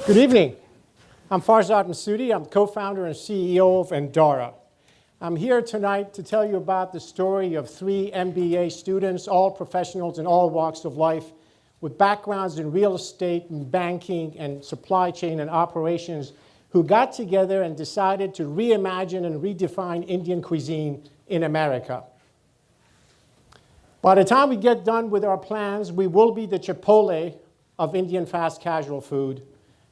Good evening. I'm Farzad Massoudi. I'm co-founder and CEO of Indarra. I'm here tonight to tell you about the story of 3 MBA students, all professionals in all walks of life, with backgrounds in real estate and banking and supply chain and operations, who got together and decided to reimagine and redefine Indian cuisine in America. By the time we get done with our plans, we will be the Chipotle of Indian fast casual food,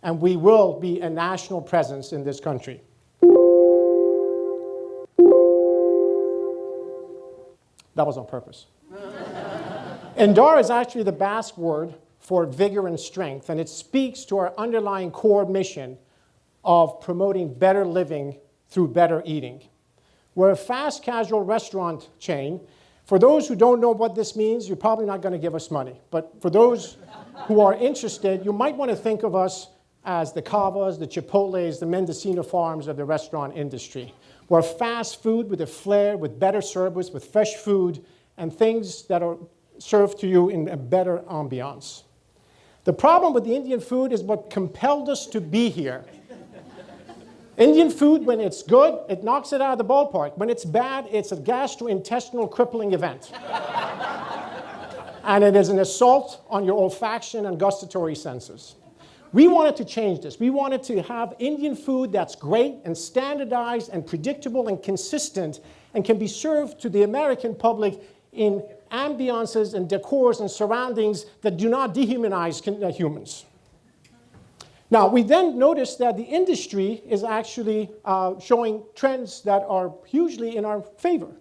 and we will be a national presence in this country. That was on purpose. Indarra is actually the Basque word for vigor and strength, and it speaks to our underlying core mission of promoting better living through better eating. We're a fast casual restaurant chain. For those who don't know what this means, you're probably not going to give us money. But for those who are interested, you might want to think of us as the Cavas, the Chipotles, the Mendocino Farms of the restaurant industry. We're fast food with a flair, with better service, with fresh food, and things that are served to you in a better ambiance. The problem with the Indian food is what compelled us to be here. Indian food, when it's good, it knocks it out of the ballpark. When it's bad, it's a gastrointestinal crippling event. And it is an assault on your olfaction and gustatory senses. We wanted to change this. We wanted to have Indian food that's great and standardized and predictable and consistent and can be served to the American public in ambiances and decors and surroundings that do not dehumanize humans. Now, we then noticed that the industry is actually showing trends that are hugely in our favor.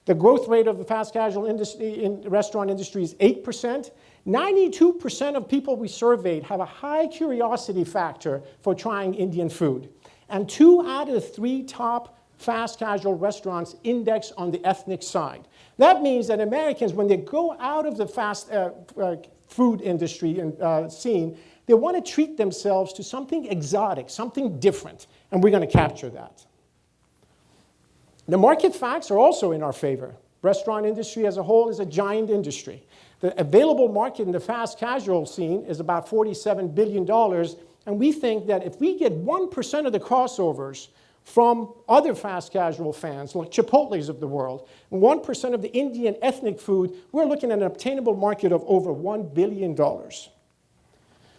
The growth rate of the fast casual industry in the restaurant industry is 8%. 92% of people we surveyed have a high curiosity factor for trying Indian food. And 2 out of the 3 top fast casual restaurants index on the ethnic side. That means that Americans, when they go out of the fast food industry and scene, they want to treat themselves to something exotic, something different, and we're going to capture that. The market facts are also in our favor. Restaurant industry as a whole is a giant industry. The available market in the fast casual scene is about $47 billion, and we think that if we get 1% of the crossovers from other fast casual fans, like Chipotles of the world, and 1% of the Indian ethnic food, we're looking at an obtainable market of over $1 billion.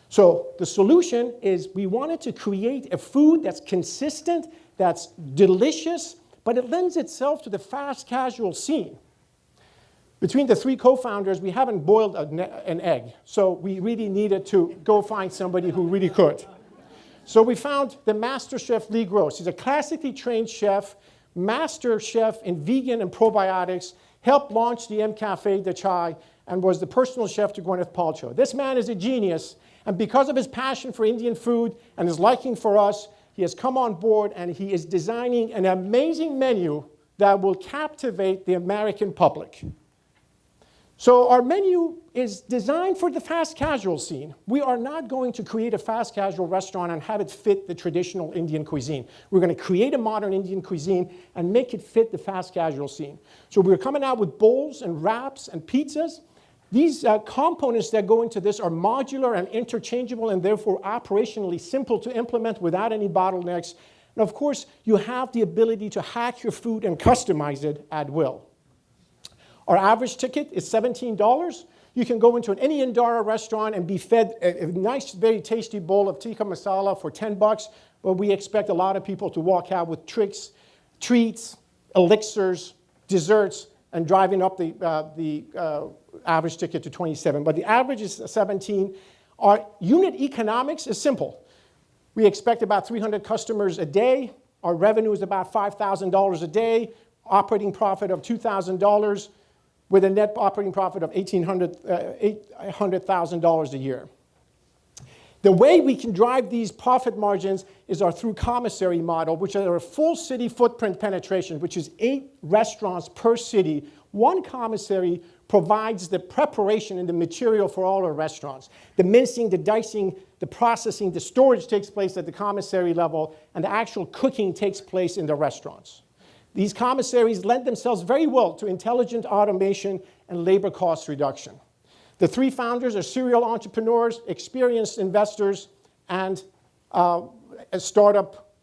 So the solution is we wanted to create a food that's consistent, that's delicious, but it lends itself to the fast casual scene. Between the 3 co-founders, we haven't boiled an egg, so we really needed to go find somebody who really could. So we found the master chef Lee Gross. He's a classically trained chef, master chef in vegan and probiotics, helped launch the M Café de Chai, and was the personal chef to Gwyneth Paltrow. This man is a genius, and because of his passion for Indian food and his liking for us, he has come on board and he is designing an amazing menu that will captivate the American public. So our menu is designed for the fast casual scene. We are not going to create a fast casual restaurant and have it fit the traditional Indian cuisine. We're going to create a modern Indian cuisine and make it fit the fast casual scene. So we're coming out with bowls and wraps and pizzas. These components that go into this are modular and interchangeable and therefore operationally simple to implement without any bottlenecks. And of course, you have the ability to hack your food and customize it at will. Our average ticket is $17. You can go into any Indarra restaurant and be fed a nice, very tasty bowl of tikka masala for $10, but we expect a lot of people to walk out with tricks, treats, elixirs, desserts, and driving up the average ticket to 27. But the average is 17. Our unit economics is simple. We expect about 300 customers a day. Our revenue is about $5,000 a day, operating profit of $2,000, with a net operating profit of $800,000 a year. The way we can drive these profit margins is our through commissary model, which are a full city footprint penetration, which is 8 restaurants per city. 1 commissary provides the preparation and the material for all our restaurants. The mincing, the dicing, the processing, the storage takes place at the commissary level, and the actual cooking takes place in the restaurants. These commissaries lend themselves very well to intelligent automation and labor cost reduction. The 3 founders are serial entrepreneurs, experienced investors, and startup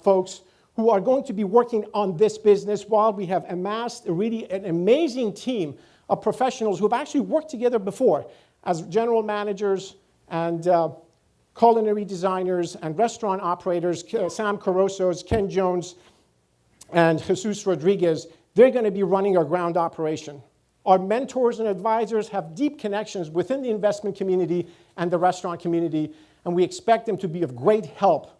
folks who are going to be working on this business while we have amassed an amazing team of professionals who have actually worked together before as general managers and culinary designers and restaurant operators, Sam Carosos, Ken Jones, and Jesus Rodriguez. They're going to be running our ground operation. Our mentors and advisors have deep connections within the investment community and the restaurant community, and we expect them to be of great help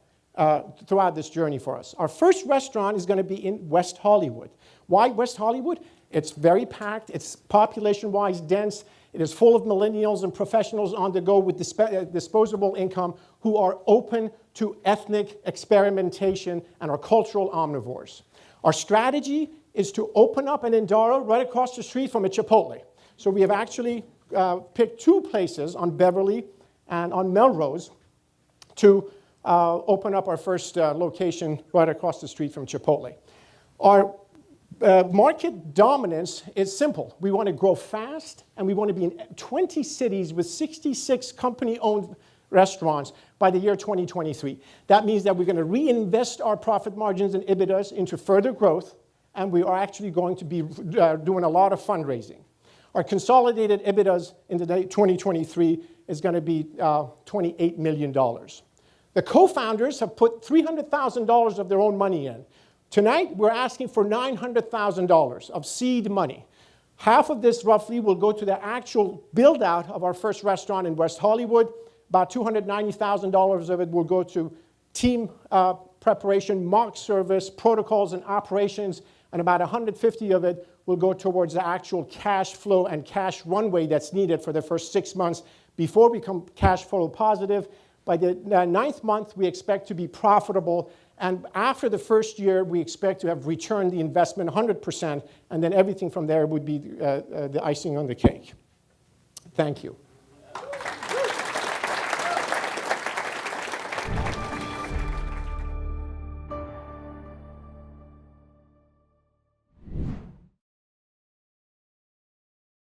throughout this journey for us. Our first restaurant is going to be in West Hollywood. Why West Hollywood? It's very packed, it's population-wise dense, it is full of millennials and professionals on the go with disposable income who are open to ethnic experimentation and are cultural omnivores. Our strategy is to open up an Indarra right across the street from a Chipotle. So we have actually picked 2 places on Beverly and on Melrose to open up our first location right across the street from Chipotle. Our market dominance is simple. We want to grow fast, and we want to be in 20 cities with 66 company-owned restaurants by the year 2023. That means that we're going to reinvest our profit margins and EBITDAs into further growth, and we are actually going to be doing a lot of fundraising. Our consolidated EBITDAs in the 2023 is going to be $28 million. The co-founders have put $300,000 of their own money in. Tonight, we're asking for $900,000 of seed money. Half of this, roughly, will go to the actual build-out of our first restaurant in West Hollywood. About $290,000 of it will go to team preparation, mock service, protocols, and operations, and about $150,000 of it will go towards the actual cash flow and cash runway that's needed for the first 6 months before we become cash flow positive. By the 9th month, we expect to be profitable. And after the first year, we expect to have returned the investment 100%, and then everything from there would be the icing on the cake. Thank you.